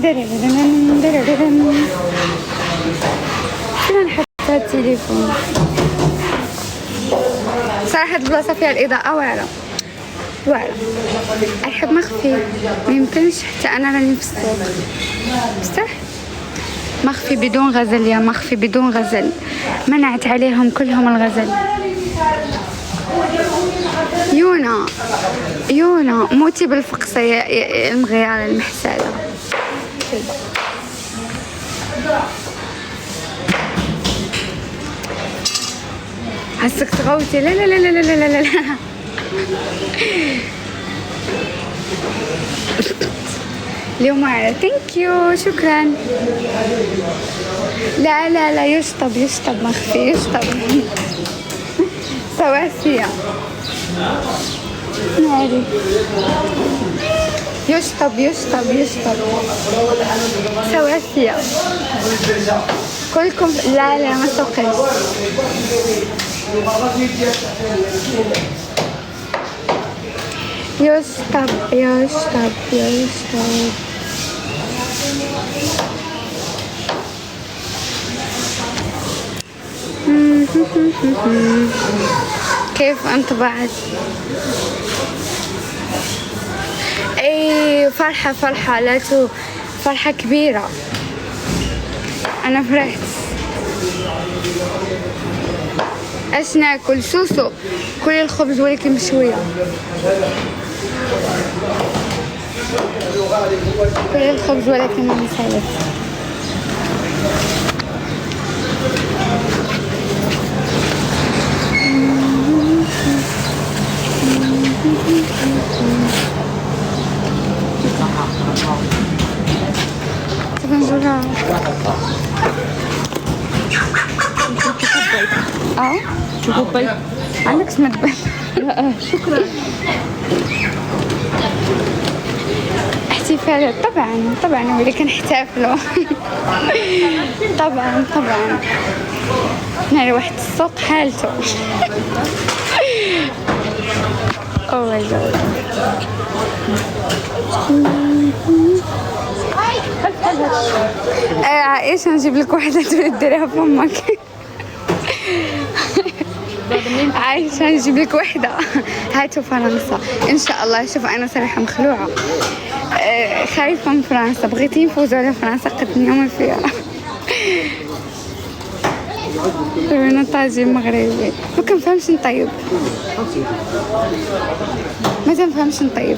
فين نحط التليفون؟ صراحة البلاصة فيها الإضاءة واعرة واعرة، الحب مخفي، ميمكنش حتى أنا راني في السوق بصح مخفي بدون غزل، يا مخفي بدون غزل، منعت عليهم كلهم الغزل. يونا موتي بالفقصة يا المغيارة المحسالة. حسك تغوتي؟ لا لا لا لا لا لا لا اليوم على ثانك يو، شكرا. لا لا لا يشطب مخفي يشطب سواسية ناري يشطب سواسية كلكم. لا لا ما سوقش. يشطب كيف انطبعت؟ اي فرحة لا فرحة كبيرة، انا فرحت. اش ناكل؟ سوسو، كلي الخبز ولكن مشوية، كلي الخبز ولكن ما مسالت. تبنزلها شوفوا البيض عندك سمت بيض. شكرا. احتفالات طبعا ولكن نحتفلوا طبعا هنا واحد السوق حالته او ماي جاد. عائشة نجيب لك وحدة تريد ديرها فمك. عايشة نجيب لك وحدة. هاتوا فرنسا ان شاء الله. شوف انا صراحة مخلوعة، خايفة من فرنسا، بغيتي نفوزوا على فرنسا قد نيوم فيها. انا طاجين مغربي ما كنفهمش نطيب، ما تنفهمش نطيب.